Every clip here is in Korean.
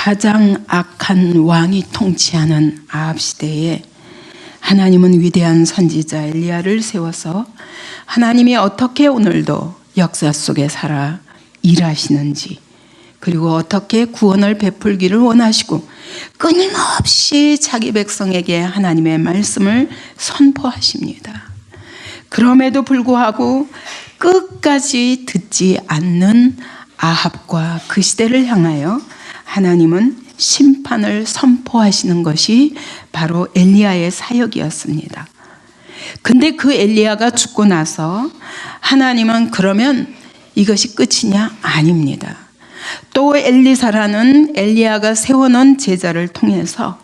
가장 악한 왕이 통치하는 아합 시대에 하나님은 위대한 선지자 엘리야를 세워서 하나님이 어떻게 오늘도 역사 속에 살아 일하시는지, 그리고 어떻게 구원을 베풀기를 원하시고 끊임없이 자기 백성에게 하나님의 말씀을 선포하십니다. 그럼에도 불구하고 끝까지 듣지 않는 아합과 그 시대를 향하여 하나님은 심판을 선포하시는 것이 바로 엘리야의 사역이었습니다. 근데 그 엘리야가 죽고 나서 하나님은 그러면 이것이 끝이냐? 아닙니다. 또 엘리사라는 엘리야가 세워놓은 제자를 통해서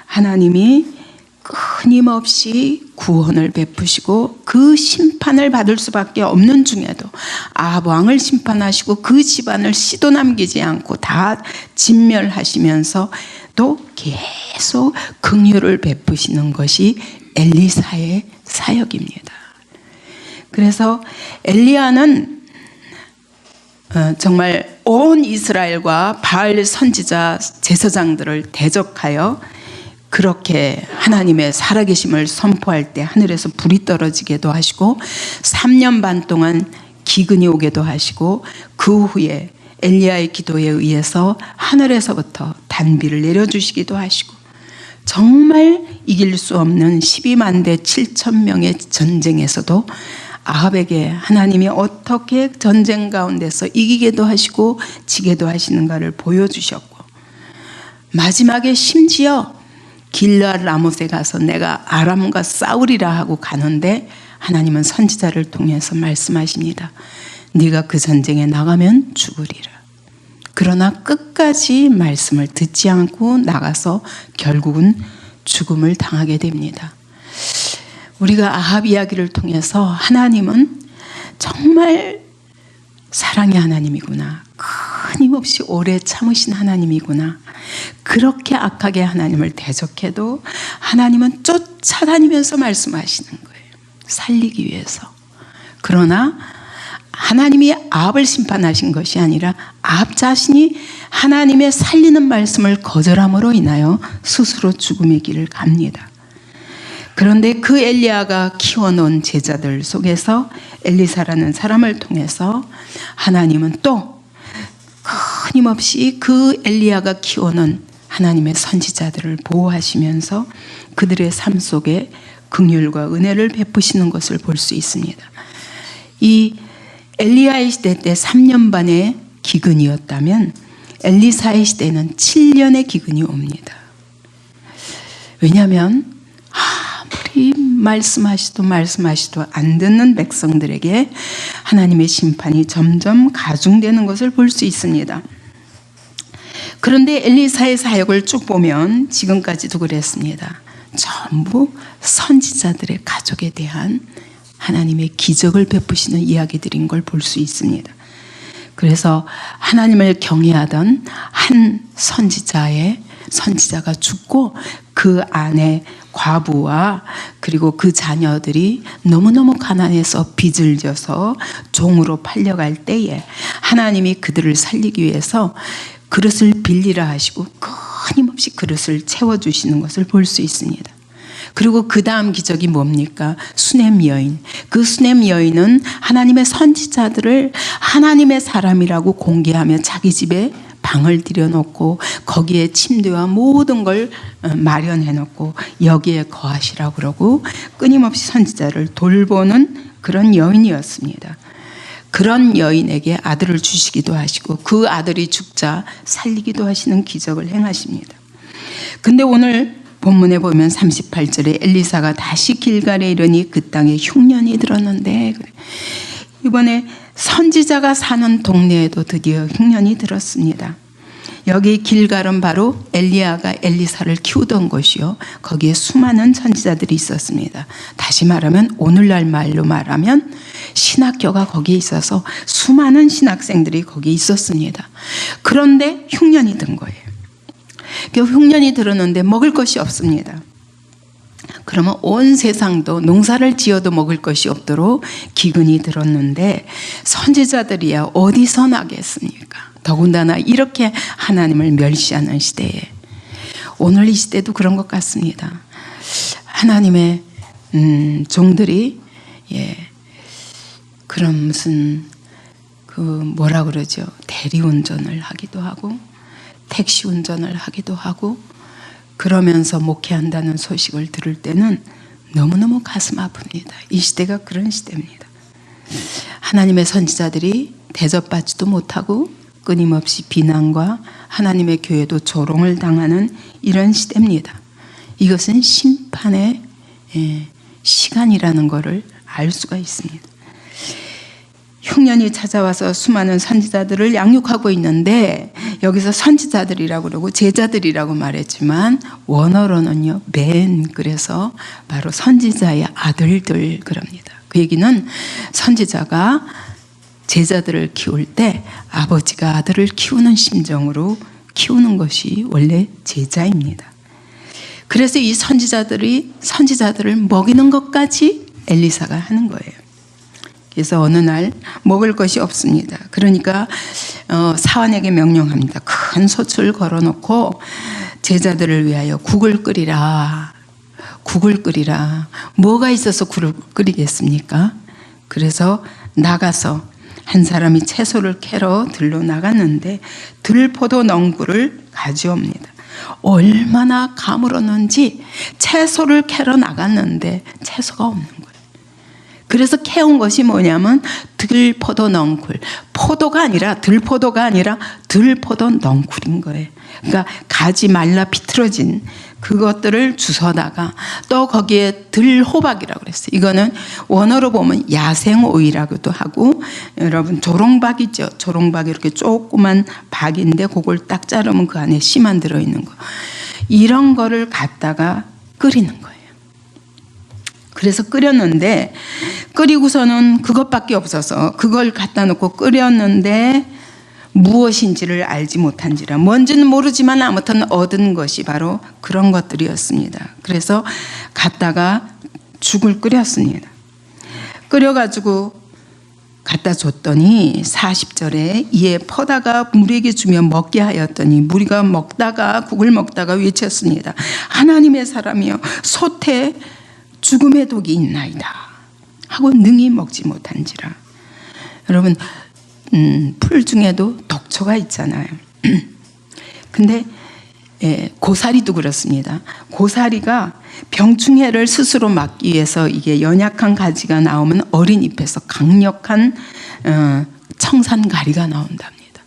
하나님이 끊임없이 구원을 베푸시고 그 심판을 받을 수밖에 없는 중에도 아합 왕을 심판하시고 그 집안을 씨도 남기지 않고 다 진멸하시면서 또 계속 긍휼을 베푸시는 것이 엘리사의 사역입니다. 그래서 엘리야는 정말 온 이스라엘과 바알 선지자 제사장들을 대적하여 그렇게 하나님의 살아계심을 선포할 때 하늘에서 불이 떨어지게도 하시고 3년 반 동안 기근이 오게도 하시고 그 후에 엘리야의 기도에 의해서 하늘에서부터 단비를 내려주시기도 하시고 정말 이길 수 없는 12만 대 7천 명의 전쟁에서도 아합에게 하나님이 어떻게 전쟁 가운데서 이기게도 하시고 지게도 하시는가를 보여주셨고, 마지막에 심지어 길르앗 라못에 가서 내가 아람과 싸우리라 하고 가는데 하나님은 선지자를 통해서 말씀하십니다. 네가 그 전쟁에 나가면 죽으리라. 그러나 끝까지 말씀을 듣지 않고 나가서 결국은 죽음을 당하게 됩니다. 우리가 아합 이야기를 통해서 하나님은 정말 사랑의 하나님이구나, 끊임없이 오래 참으신 하나님이구나, 그렇게 악하게 하나님을 대적해도 하나님은 쫓아다니면서 말씀하시는 거예요. 살리기 위해서. 그러나 하나님이 아합을 심판하신 것이 아니라 아합 자신이 하나님의 살리는 말씀을 거절함으로 인하여 스스로 죽음의 길을 갑니다. 그런데 그 엘리야가 키워놓은 제자들 속에서 엘리사라는 사람을 통해서 하나님은 또 끊임없이 그 엘리야가 키워놓은 하나님의 선지자들을 보호하시면서 그들의 삶 속에 긍휼과 은혜를 베푸시는 것을 볼 수 있습니다. 이 엘리야의 시대 때 3년 반의 기근이었다면 엘리사의 시대는 7년의 기근이 옵니다. 왜냐하면 아무리 말씀하시도 안 듣는 백성들에게 하나님의 심판이 점점 가중되는 것을 볼 수 있습니다. 그런데 엘리사의 사역을 쭉 보면 지금까지도 그랬습니다. 전부 선지자들의 가족에 대한 하나님의 기적을 베푸시는 이야기들인 걸 볼 수 있습니다. 그래서 하나님을 경외하던 한 선지자가 죽고 그 아내 과부와 그리고 그 자녀들이 너무너무 가난해서 빚을 져서 종으로 팔려갈 때에 하나님이 그들을 살리기 위해서 그릇을 빌리라 하시고 끊임없이 그릇을 채워주시는 것을 볼 수 있습니다. 그리고 그 다음 기적이 뭡니까? 수넴 여인. 그 수넴 여인은 하나님의 선지자들을 하나님의 사람이라고 공개하며 자기 집에 방을 들여놓고 거기에 침대와 모든 걸 마련해 놓고 여기에 거하시라고 그러고 끊임없이 선지자를 돌보는 그런 여인이었습니다. 그런 여인에게 아들을 주시기도 하시고 그 아들이 죽자 살리기도 하시는 기적을 행하십니다. 근데 오늘 본문에 보면 38절에 엘리사가 다시 길갈에 이르니 그 땅에 흉년이 들었는데, 이번에 선지자가 사는 동네에도 드디어 흉년이 들었습니다. 여기 길갈은 바로 엘리야가 엘리사를 키우던 곳이요, 거기에 수많은 선지자들이 있었습니다. 다시 말하면 오늘날 말로 말하면 신학교가 거기에 있어서 수많은 신학생들이 거기에 있었습니다. 그런데 흉년이 든 거예요. 그 흉년이 들었는데 먹을 것이 없습니다. 그러면 온 세상도 농사를 지어도 먹을 것이 없도록 기근이 들었는데 선지자들이야 어디서 나겠습니까? 더군다나 이렇게 하나님을 멸시하는 시대에 오늘 이 시대도 그런 것 같습니다. 하나님의 종들이 그런 무슨 뭐라 그러죠? 대리운전을 하기도 하고 택시 운전을 하기도 하고 그러면서 목회한다는 소식을 들을 때는 너무너무 가슴 아픕니다. 이 시대가 그런 시대입니다. 하나님의 선지자들이 대접받지도 못하고 끊임없이 비난과 하나님의 교회도 조롱을 당하는 이런 시대입니다. 이것은 심판의 시간이라는 것을 알 수가 있습니다. 흉년이 찾아와서 수많은 선지자들을 양육하고 있는데 여기서 선지자들이라고 그러고 제자들이라고 말했지만 원어로는요 그래서 바로 선지자의 아들들 그럽니다. 그 얘기는 선지자가 제자들을 키울 때 아버지가 아들을 키우는 심정으로 키우는 것이 원래 제자입니다. 그래서 이 선지자들을 먹이는 것까지 엘리사가 하는 거예요. 그래서 어느 날 먹을 것이 없습니다. 그러니까 사환에게 명령합니다. 큰 솥을 걸어놓고 제자들을 위하여 국을 끓이라. 국을 끓이라. 뭐가 있어서 국을 끓이겠습니까? 그래서 나가서 한 사람이 채소를 캐러 들로 나갔는데 들포도 넝굴을 가져옵니다. 얼마나 가물었는지 채소를 캐러 나갔는데 채소가 없는 거예요. 그래서 캐온 것이 뭐냐면 들포도 넝쿨. 포도가 아니라 들포도가 아니라 들포도 넝쿨인 거예요. 그러니까 가지 말라 비틀어진 그것들을 주워다가 또 거기에 들호박이라고 그랬어요. 이거는 원어로 보면 야생오이라고도 하고 여러분 조롱박이죠. 조롱박이 이렇게 조그만 박인데 그걸 딱 자르면 그 안에 씨만 들어있는 거. 이런 거를 갖다가 끓이는 거예요. 그래서 끓였는데 끓이고서는 그것밖에 없어서 그걸 갖다 놓고 끓였는데 무엇인지를 알지 못한지라 뭔지는 모르지만 아무튼 얻은 것이 바로 그런 것들이었습니다. 그래서 갖다가 죽을 끓였습니다. 끓여가지고 갖다 줬더니 40절에 이에 퍼다가 무리에게 주며 먹게 하였더니 무리가 먹다가 국을 먹다가 외쳤습니다. 하나님의 사람이여 솥에 죽음의 독이 있나이다 하고 능히 먹지 못한지라. 여러분 풀 중에도 독초가 있잖아요. 근데 고사리도 그렇습니다. 고사리가 병충해를 스스로 막기 위해서 이게 연약한 가지가 나오면 어린 잎에서 강력한 청산가리가 나온답니다.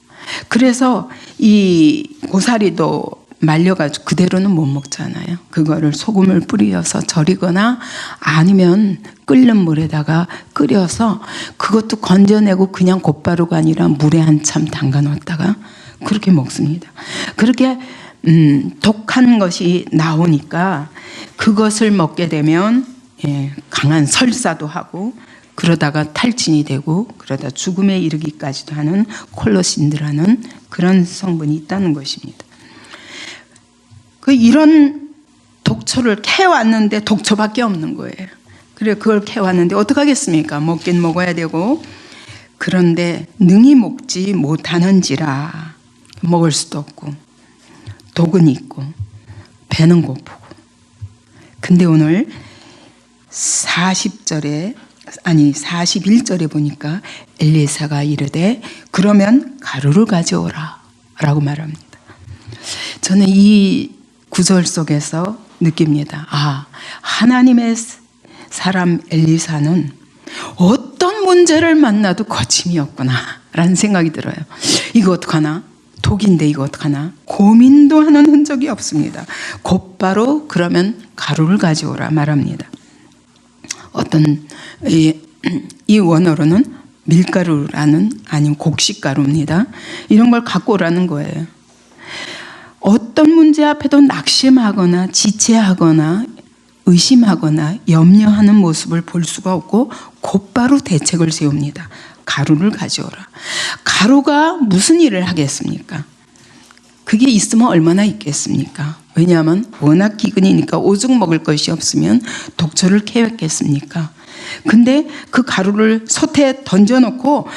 그래서 이 고사리도 말려가지고 그대로는 못 먹잖아요. 그거를 소금을 뿌려서 절이거나 아니면 끓는 물에다가 끓여서 그것도 건져내고 그냥 곧바로가 아니라 물에 한참 담가 놓았다가 그렇게 먹습니다. 그렇게 독한 것이 나오니까 그것을 먹게 되면 강한 설사도 하고 그러다가 탈진이 되고 그러다 죽음에 이르기까지도 하는 콜로신드라는 그런 성분이 있다는 것입니다. 이런 독초를 캐왔는데 독초밖에 없는 거예요. 그래 그걸 캐왔는데 어떡하겠습니까? 먹긴 먹어야 되고 그런데 능히 먹지 못하는지라 먹을 수도 없고 독은 있고 배는 고프고. 근데 오늘 41절에 보니까 엘리사가 이르되 그러면 가루를 가져오라 라고 말합니다. 저는 이 구절 속에서 느낍니다. 아, 하나님의 사람 엘리사는 어떤 문제를 만나도 거침이 없구나 라는 생각이 들어요. 이거 어떡하나? 독인데 이거 어떡하나? 고민도 하는 흔적이 없습니다. 곧바로 그러면 가루를 가져오라 말합니다. 이 원어로는 밀가루라는 아니면 곡식가루입니다. 이런 걸 갖고 오라는 거예요. 어떤 문제 앞에도 낙심하거나 지체하거나 의심하거나 염려하는 모습을 볼 수가 없고 곧바로 대책을 세웁니다. 가루를 가져오라. 가루가 무슨 일을 하겠습니까? 그게 있으면 얼마나 있겠습니까? 왜냐하면 워낙 기근이니까 오죽 먹을 것이 없으면 독초를 캐왔겠습니까? 근데 그 가루를 솥에 던져놓고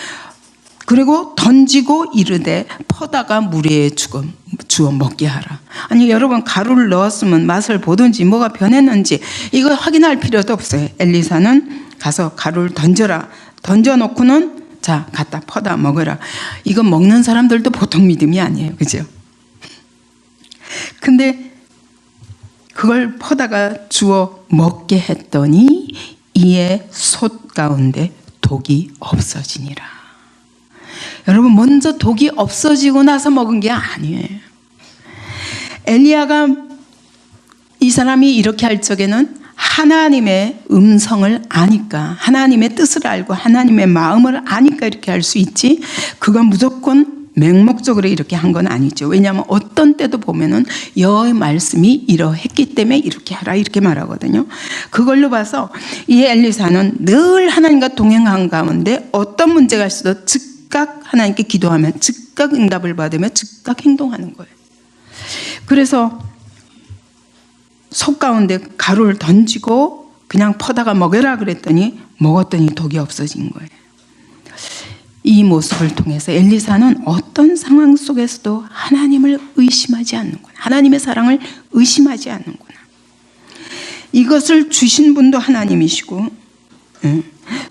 그리고 던지고 이르되 퍼다가 무리에 주어 먹게 하라. 아니 여러분, 가루를 넣었으면 맛을 보든지 뭐가 변했는지 이거 확인할 필요도 없어요. 엘리사는 가서 가루를 던져라. 던져놓고는 자 갖다 퍼다 먹어라. 이거 먹는 사람들도 보통 믿음이 아니에요. 그죠? 근데 그걸 퍼다가 주어 먹게 했더니 이에 솥 가운데 독이 없어지니라. 여러분, 먼저 독이 없어지고 나서 먹은 게 아니에요. 엘리야가 이 사람이 이렇게 할 적에는 하나님의 음성을 아니까, 하나님의 뜻을 알고 하나님의 마음을 아니까 이렇게 할 수 있지, 그건 무조건 맹목적으로 이렇게 한 건 아니죠. 왜냐하면 어떤 때도 보면은 여호와의 말씀이 이러했기 때문에 이렇게 하라 이렇게 말하거든요. 그걸로 봐서 이 엘리사는 늘 하나님과 동행한 가운데 어떤 문제가 있어도 즉각 하나님께 기도하면 즉각 응답을 받으며 즉각 행동하는 거예요. 그래서 속 가운데 가루를 던지고 그냥 퍼다가 먹여라 그랬더니 먹었더니 독이 없어진 거예요. 이 모습을 통해서 엘리사는 어떤 상황 속에서도 하나님을 의심하지 않는구나. 하나님의 사랑을 의심하지 않는구나. 이것을 주신 분도 하나님이시고,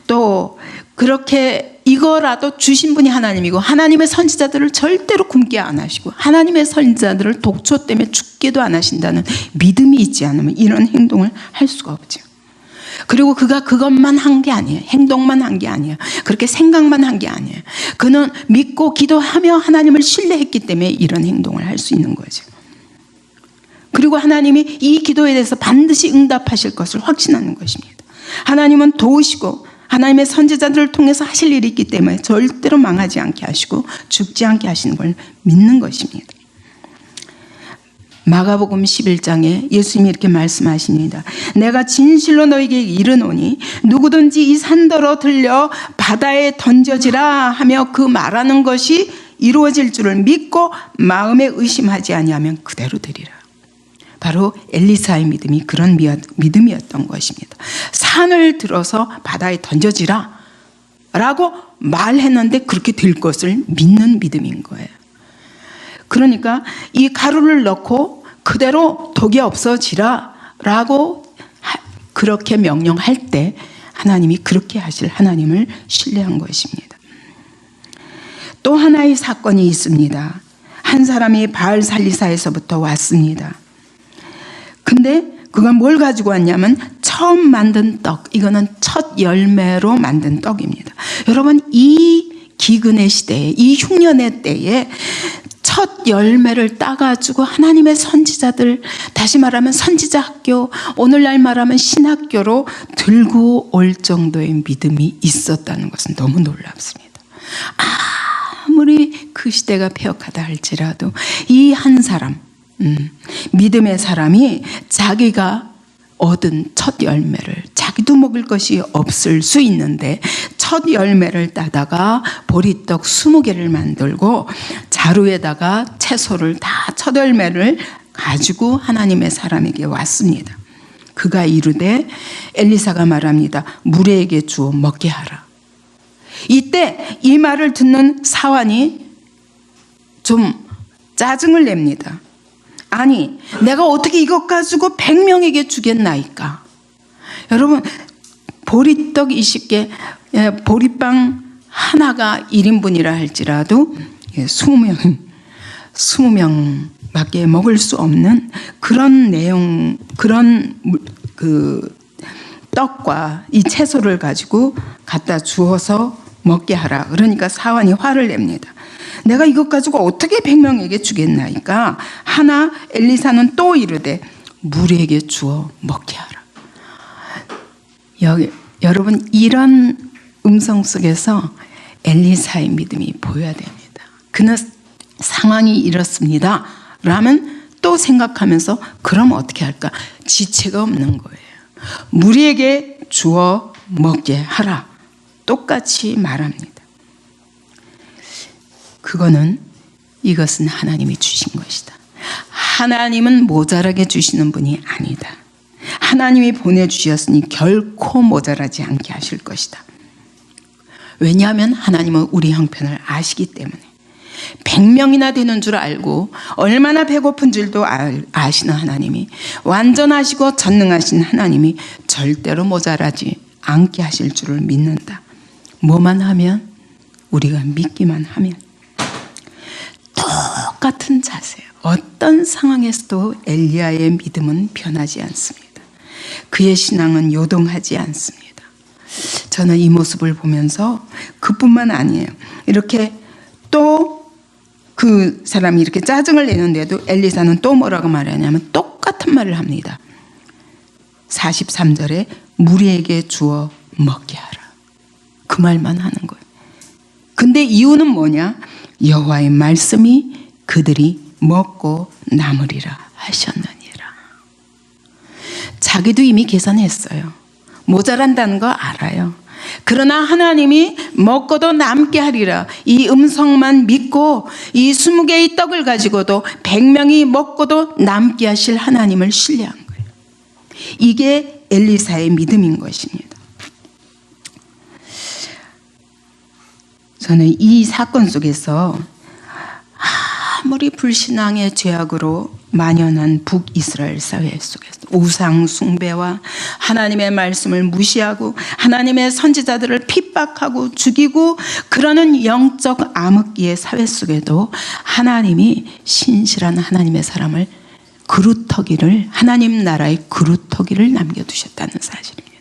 또 그렇게 이거라도 주신 분이 하나님이고, 하나님의 선지자들을 절대로 굶게 안 하시고, 하나님의 선지자들을 독초 때문에 죽게도 안 하신다는 믿음이 있지 않으면 이런 행동을 할 수가 없죠. 그리고 그가 그것만 한 게 아니에요. 행동만 한 게 아니에요. 그렇게 생각만 한 게 아니에요. 그는 믿고 기도하며 하나님을 신뢰했기 때문에 이런 행동을 할 수 있는 거죠. 그리고 하나님이 이 기도에 대해서 반드시 응답하실 것을 확신하는 것입니다. 하나님은 도우시고 하나님의 선지자들을 통해서 하실 일이 있기 때문에 절대로 망하지 않게 하시고 죽지 않게 하시는 걸 믿는 것입니다. 마가복음 11장에 예수님이 이렇게 말씀하십니다. 내가 진실로 너에게 이르노니 누구든지 이 산더러 들려 바다에 던져지라 하며 그 말하는 것이 이루어질 줄을 믿고 마음에 의심하지 아니하면 그대로 되리라. 바로 엘리사의 믿음이 그런 믿음이었던 것입니다. 산을 들어서 바다에 던져지라 라고 말했는데 그렇게 될 것을 믿는 믿음인 거예요. 그러니까 이 가루를 넣고 그대로 독이 없어지라 라고 그렇게 명령할 때 하나님이 그렇게 하실 하나님을 신뢰한 것입니다. 또 하나의 사건이 있습니다. 한 사람이 바알 살리사에서부터 왔습니다. 근데 그건 뭘 가지고 왔냐면 처음 만든 떡, 이거는 첫 열매로 만든 떡입니다. 여러분, 이 기근의 시대에, 이 흉년의 때에 첫 열매를 따가지고 하나님의 선지자들, 다시 말하면 선지자 학교, 오늘날 말하면 신학교로 들고 올 정도의 믿음이 있었다는 것은 너무 놀랍습니다. 아무리 그 시대가 폐역하다 할지라도 이 한 사람, 믿음의 사람이 자기가 얻은 첫 열매를, 자기도 먹을 것이 없을 수 있는데 첫 열매를 따다가 보리떡 20개를 만들고 자루에다가 채소를 다 첫 열매를 가지고 하나님의 사람에게 왔습니다. 그가 이르되, 엘리사가 말합니다. 무리에게 주어 먹게 하라. 이때 이 말을 듣는 사환이 좀 짜증을 냅니다. 아니, 내가 어떻게 이것 가지고 100명에게 주겠나이까? 여러분, 보리떡 20개, 보리빵 하나가 1인분이라 할지라도 20명밖에 먹을 수 없는 그런 내용, 그런 그 떡과 이 채소를 가지고 갖다 주어서 먹게 하라. 그러니까 사환이 화를 냅니다. 내가 이것 가지고 어떻게 100명에게 주겠나이까? 하나 엘리사는 또 이르되 무리에게 주어 먹게 하라. 여러분, 이런 음성 속에서 엘리사의 믿음이 보여야 됩니다. 그는 상황이 이렇습니다 라면 또 생각하면서 그럼 어떻게 할까? 지체가 없는 거예요. 무리에게 주어 먹게 하라. 똑같이 말합니다. 그거는 이것은 하나님이 주신 것이다. 하나님은 모자라게 주시는 분이 아니다. 하나님이 보내주셨으니 결코 모자라지 않게 하실 것이다. 왜냐하면 하나님은 우리 형편을 아시기 때문에. 100명이나 되는 줄 알고 얼마나 배고픈 줄도 아시는 하나님이, 완전하시고 전능하신 하나님이 절대로 모자라지 않게 하실 줄을 믿는다. 뭐만 하면? 우리가 믿기만 하면. 똑같은 자세예요. 어떤 상황에서도 엘리야의 믿음은 변하지 않습니다. 그의 신앙은 요동하지 않습니다. 저는 이 모습을 보면서 그뿐만 아니에요. 이렇게 또 그 사람이 이렇게 짜증을 내는데도 엘리사는 또 뭐라고 말하냐면 똑같은 말을 합니다. 43절에 무리에게 주어 먹게 하라. 그 말만 하는 거예요. 근데 이유는 뭐냐? 여호와의 말씀이 그들이 먹고 남으리라 하셨느니라. 자기도 이미 계산했어요. 모자란다는 거 알아요. 그러나 하나님이 먹고도 남게 하리라, 이 음성만 믿고 이 20개의 떡을 가지고도 100명이 먹고도 남게 하실 하나님을 신뢰한 거예요. 이게 엘리사의 믿음인 것입니다. 저는 이 사건 속에서 아무리 불신앙의 죄악으로 만연한 북이스라엘 사회 속에서 우상 숭배와 하나님의 말씀을 무시하고 하나님의 선지자들을 핍박하고 죽이고 그러는 영적 암흑기의 사회 속에도 하나님이 신실한 하나님의 사람을 그루터기를, 하나님 나라의 그루터기를 남겨두셨다는 사실입니다.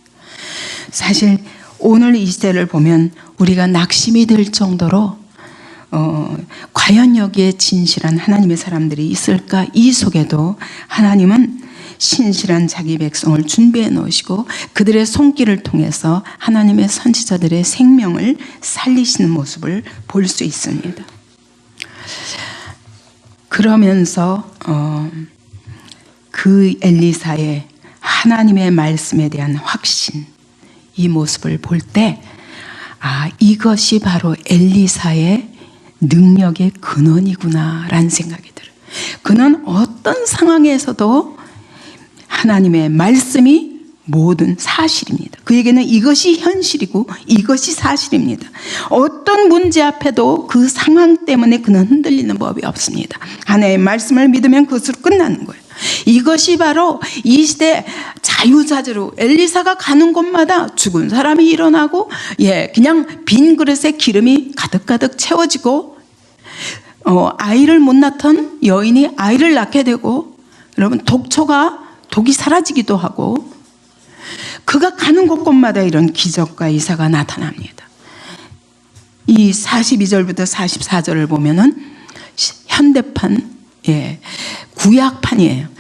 사실 오늘 이 시대를 보면 우리가 낙심이 들 정도로 과연 여기에 진실한 하나님의 사람들이 있을까? 이 속에도 하나님은 신실한 자기 백성을 준비해 놓으시고 그들의 손길을 통해서 하나님의 선지자들의 생명을 살리시는 모습을 볼 수 있습니다. 그러면서 그 엘리사의 하나님의 말씀에 대한 확신, 이 모습을 볼 때 이것이 바로 엘리사의 능력의 근원이구나라는 생각이 들어요. 그는 어떤 상황에서도 하나님의 말씀이 모든 사실입니다. 그에게는 이것이 현실이고 이것이 사실입니다. 어떤 문제 앞에도 그 상황 때문에 그는 흔들리는 법이 없습니다. 하나님의 말씀을 믿으면 그것으로 끝나는 거예요. 이것이 바로 이 시대 자유자재로 엘리사가 가는 곳마다 죽은 사람이 일어나고 그냥 빈 그릇에 기름이 가득가득 채워지고 아이를 못 낳던 여인이 아이를 낳게 되고, 여러분 독이 사라지기도 하고, 그가 가는 곳곳마다 이런 기적과 이사가 나타납니다. 이 42절부터 44절을 보면은 현대판, 구약판이에요.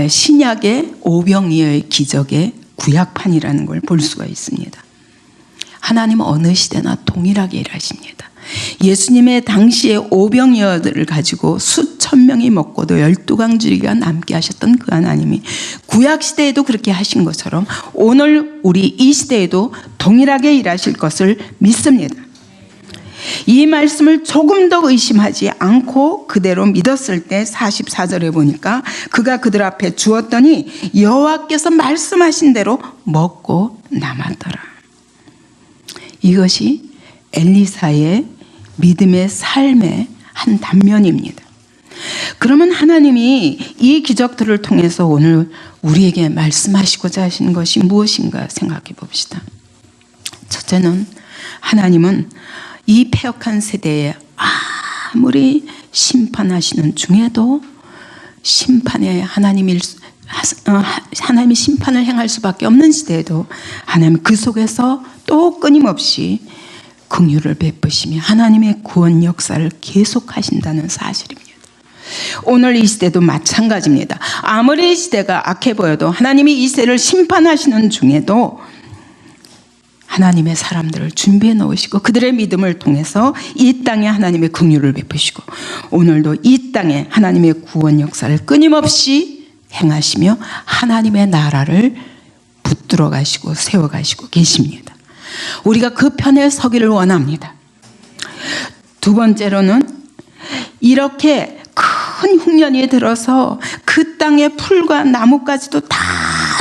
신약의 오병이어의 기적의 구약판이라는 걸 볼 수가 있습니다. 하나님은 어느 시대나 동일하게 일하십니다. 예수님의 당시의 오병이어들을 가지고 수천 명이 먹고도 12강줄기가 남게 하셨던 그 하나님이 구약시대에도 그렇게 하신 것처럼 오늘 우리 이 시대에도 동일하게 일하실 것을 믿습니다. 이 말씀을 조금 더 의심하지 않고 그대로 믿었을 때 44절에 보니까 그가 그들 앞에 주었더니 여호와께서 말씀하신 대로 먹고 남았더라. 이것이 엘리사의 믿음의 삶의 한 단면입니다. 그러면 하나님이 이 기적들을 통해서 오늘 우리에게 말씀하시고자 하시는 것이 무엇인가 생각해 봅시다. 첫째는 하나님은 이 패역한 세대에 아무리 심판하시는 중에도 하나님이 심판을 행할 수밖에 없는 시대에도 하나님 그 속에서 또 끊임없이 긍휼을 베푸시며 하나님의 구원 역사를 계속하신다는 사실입니다. 오늘 이 시대도 마찬가지입니다. 아무리 이 시대가 악해 보여도 하나님이 이 시대를 심판하시는 중에도 하나님의 사람들을 준비해 놓으시고 그들의 믿음을 통해서 이 땅에 하나님의 긍휼을 베푸시고 오늘도 이 땅에 하나님의 구원 역사를 끊임없이 행하시며 하나님의 나라를 붙들어 가시고 세워 가시고 계십니다. 우리가 그 편에 서기를 원합니다. 두 번째로는 이렇게 큰 흉년이 들어서 그 땅의 풀과 나무까지도 다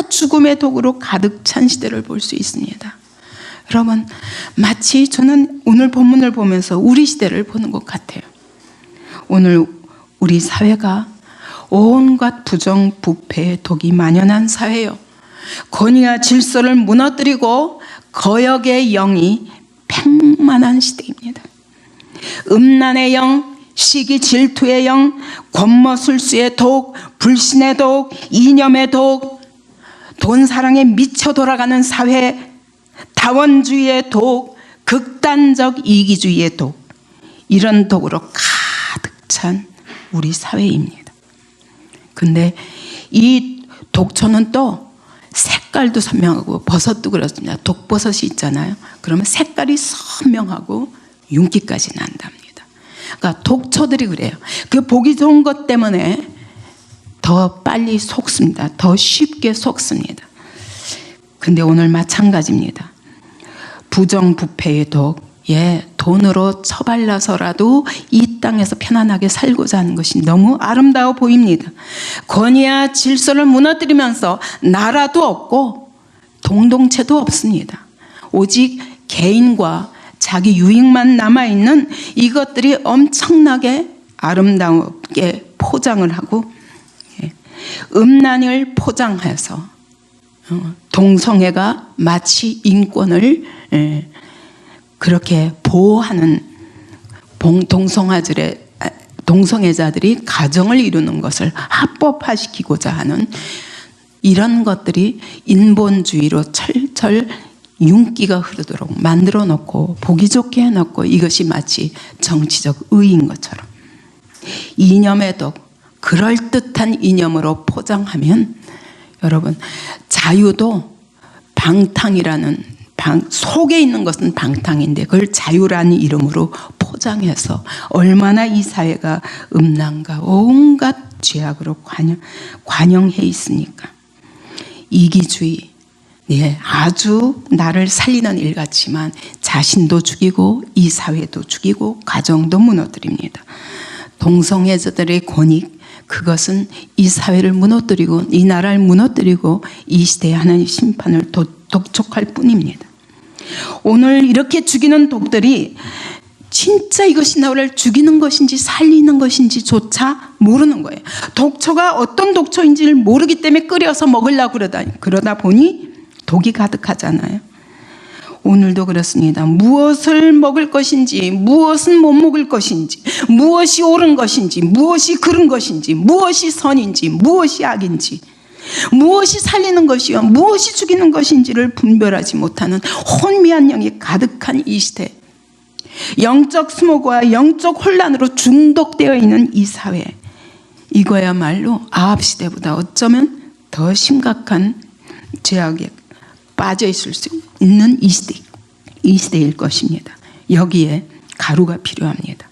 죽음의 독으로 가득 찬 시대를 볼 수 있습니다. 여러분, 마치 저는 오늘 본문을 보면서 우리 시대를 보는 것 같아요. 오늘 우리 사회가 온갖 부정, 부패의 독이 만연한 사회요. 권위와 질서를 무너뜨리고 거역의 영이 팽만한 시대입니다. 음란의 영, 시기 질투의 영, 권모술수의 독, 불신의 독, 이념의 독, 돈사랑에 미쳐 돌아가는 사회, 다원주의의 독, 극단적 이기주의의 독, 이런 독으로 가득 찬 우리 사회입니다. 근데 이 독초는 또 색깔도 선명하고, 버섯도 그렇습니다. 독버섯이 있잖아요. 그러면 색깔이 선명하고 윤기까지 난답니다. 그러니까 독초들이 그래요. 그 보기 좋은 것 때문에 더 빨리 속습니다. 더 쉽게 속습니다. 근데 오늘 마찬가지입니다. 부정부패의 독, 돈으로 처발라서라도 이 땅에서 편안하게 살고자 하는 것이 너무 아름다워 보입니다. 권위와 질서를 무너뜨리면서 나라도 없고 공동체도 없습니다. 오직 개인과 자기 유익만 남아있는 이것들이 엄청나게 아름답게 포장을 하고, 음란을 포장해서 동성애가 마치 인권을 그렇게 보호하는 동성애자들이 가정을 이루는 것을 합법화시키고자 하는 이런 것들이 인본주의로 철철 윤기가 흐르도록 만들어 놓고 보기 좋게 해놓고, 이것이 마치 정치적 의인 것처럼 이념의 독, 그럴듯한 이념으로 포장하면, 여러분, 자유도 방탕이라는, 속에 있는 것은 방탕인데 그걸 자유라는 이름으로 포장해서 얼마나 이 사회가 음란과 온갖 죄악으로 관영해 있으니까. 이기주의, 아주 나를 살리는 일 같지만 자신도 죽이고 이 사회도 죽이고 가정도 무너뜨립니다. 동성애자들의 권익, 그것은 이 사회를 무너뜨리고 이 나라를 무너뜨리고 이 시대에 하나님의 심판을 독촉할 뿐입니다. 오늘 이렇게 죽이는 독들이 진짜 이것이 나를 죽이는 것인지 살리는 것인지 조차 모르는 거예요. 독초가 어떤 독초인지를 모르기 때문에 끓여서 먹으려고 그러다 보니 독이 가득하잖아요. 오늘도 그렇습니다. 무엇을 먹을 것인지, 무엇은 못 먹을 것인지, 무엇이 옳은 것인지, 무엇이 그른 것인지, 무엇이 선인지, 무엇이 악인지, 무엇이 살리는 것이요 무엇이 죽이는 것인지를 분별하지 못하는 혼미한 영이 가득한 이 시대, 영적 스모그와 영적 혼란으로 중독되어 있는 이 사회, 이거야말로 아합 시대보다 어쩌면 더 심각한 죄악에 빠져 있을 수 있는 이 시대일 것입니다. 여기에 가루가 필요합니다.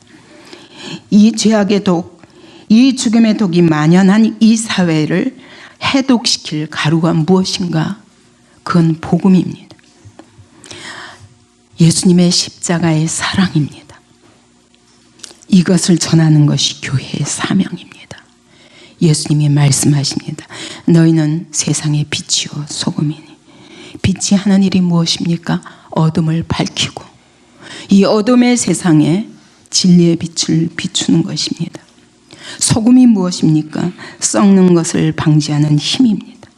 이 죄악의 독, 이 죽음의 독이 만연한 이 사회를 해독시킬 가루가 무엇인가? 그건 복음입니다. 예수님의 십자가의 사랑입니다. 이것을 전하는 것이 교회의 사명입니다. 예수님이 말씀하십니다. 너희는 세상의 빛이요 소금이니, 빛이 하는 일이 무엇입니까? 어둠을 밝히고 이 어둠의 세상에 진리의 빛을 비추는 것입니다. 소금이 무엇입니까? 썩는 것을 방지하는 힘입니다.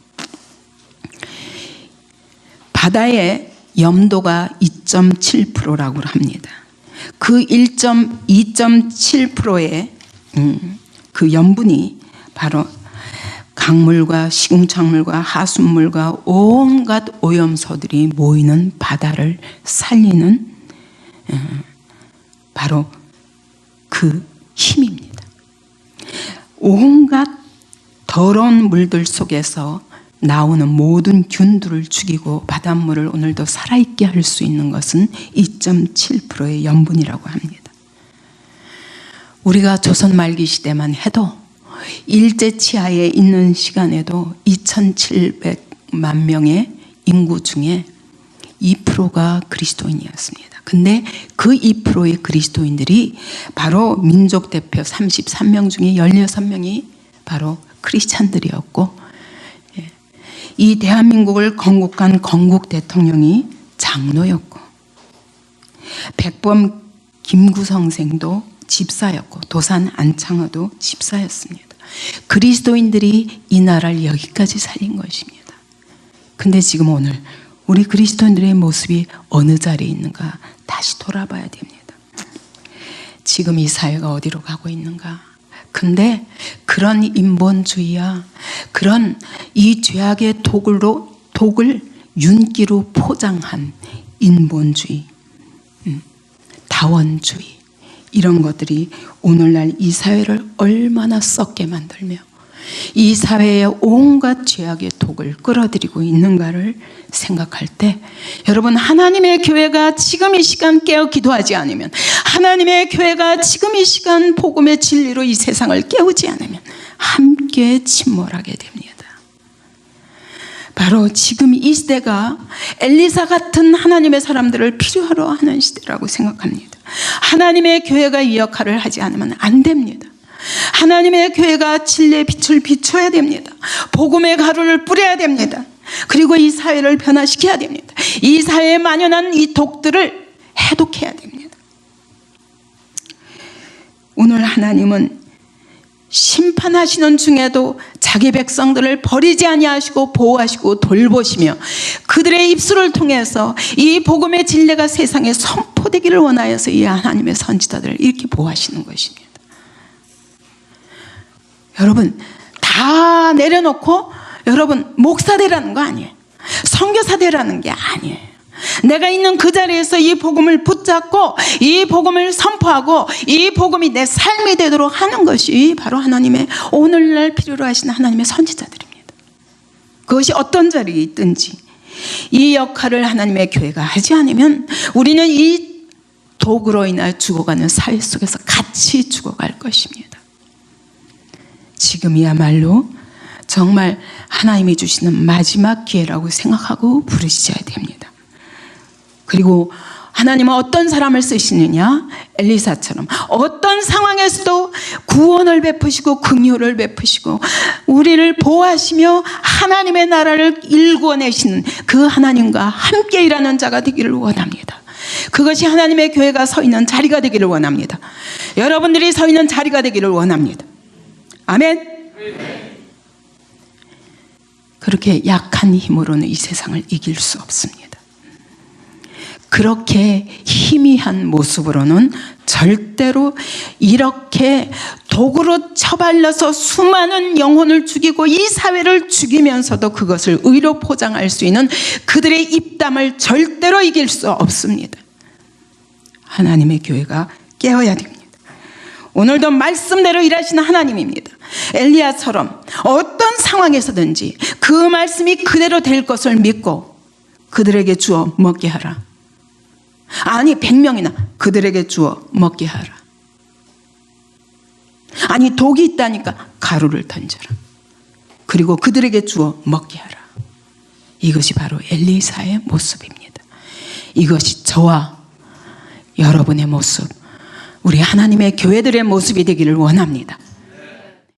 바다의 염도가 2.7%라고 합니다. 그 2.7%의 그 염분이 바로 강물과 시궁창물과 하수물과 온갖 오염소들이 모이는 바다를 살리는 바로 그 힘입니다. 온갖 더러운 물들 속에서 나오는 모든 균들을 죽이고 바닷물을 오늘도 살아있게 할 수 있는 것은 2.7%의 염분이라고 합니다. 우리가 조선 말기 시대만 해도 일제치하에 있는 시간에도 2,700만 명의 인구 중에 2%가 그리스도인이었습니다. 근데 그 2%의 그리스도인들이 바로 민족 대표 33명 중에 16명이 바로 크리스찬들이었고, 이 대한민국을 건국한 건국 대통령이 장로였고, 백범 김구 선생도 집사였고, 도산 안창호도 집사였습니다. 그리스도인들이 이 나라를 여기까지 살린 것입니다. 근데 지금 오늘 우리 그리스도인들의 모습이 어느 자리에 있는가 다시 돌아봐야 됩니다. 지금 이 사회가 어디로 가고 있는가? 근데 그런 인본주의야, 그런 이 죄악의 독을 윤기로 포장한 인본주의, 다원주의, 이런 것들이 오늘날 이 사회를 얼마나 썩게 만들며 이 사회의 온갖 죄악의 독을 끌어들이고 있는가를 생각할 때, 여러분, 하나님의 교회가 지금 이 시간 깨어 기도하지 않으면, 하나님의 교회가 지금 이 시간 복음의 진리로 이 세상을 깨우지 않으면 함께 침몰하게 됩니다. 바로 지금 이 시대가 엘리사 같은 하나님의 사람들을 필요로 하는 시대라고 생각합니다. 하나님의 교회가 이 역할을 하지 않으면 안 됩니다. 하나님의 교회가 진리의 빛을 비춰야 됩니다. 복음의 가루를 뿌려야 됩니다. 그리고 이 사회를 변화시켜야 됩니다. 이 사회에 만연한 이 독들을 해독해야 됩니다. 오늘 하나님은 심판하시는 중에도 자기 백성들을 버리지 아니하시고 보호하시고 돌보시며 그들의 입술을 통해서 이 복음의 진리가 세상에 선포되기를 원하여서 이 하나님의 선지자들을 이렇게 보호하시는 것입니다. 여러분, 다 내려놓고 여러분 목사 되라는 거 아니에요. 선교사 되라는 게 아니에요. 내가 있는 그 자리에서 이 복음을 붙잡고 이 복음을 선포하고 이 복음이 내 삶이 되도록 하는 것이 바로 하나님의 오늘날 필요로 하시는 하나님의 선지자들입니다. 그것이 어떤 자리에 있든지 이 역할을 하나님의 교회가 하지 않으면 우리는 이 독으로 인하여 죽어가는 사회 속에서 같이 죽어갈 것입니다. 지금이야말로 정말 하나님이 주시는 마지막 기회라고 생각하고 부르짖어야 됩니다. 그리고 하나님은 어떤 사람을 쓰시느냐? 엘리사처럼 어떤 상황에서도 구원을 베푸시고 긍휼을 베푸시고 우리를 보호하시며 하나님의 나라를 일구어내시는 그 하나님과 함께 일하는 자가 되기를 원합니다. 그것이 하나님의 교회가 서 있는 자리가 되기를 원합니다. 여러분들이 서 있는 자리가 되기를 원합니다. 아멘. 그렇게 약한 힘으로는 이 세상을 이길 수 없습니다. 그렇게 희미한 모습으로는 절대로 이렇게 독으로 처발려서 수많은 영혼을 죽이고 이 사회를 죽이면서도 그것을 의로 포장할 수 있는 그들의 입담을 절대로 이길 수 없습니다. 하나님의 교회가 깨어야 됩니다. 오늘도 말씀대로 일하시는 하나님입니다. 엘리야처럼 어떤 상황에서든지 그 말씀이 그대로 될 것을 믿고 그들에게 주어 먹게 하라. 아니 100명이나 그들에게 주어 먹게 하라. 아니 독이 있다니까 가루를 던져라. 그리고 그들에게 주어 먹게 하라. 이것이 바로 엘리사의 모습입니다. 이것이 저와 여러분의 모습, 우리 하나님의 교회들의 모습이 되기를 원합니다.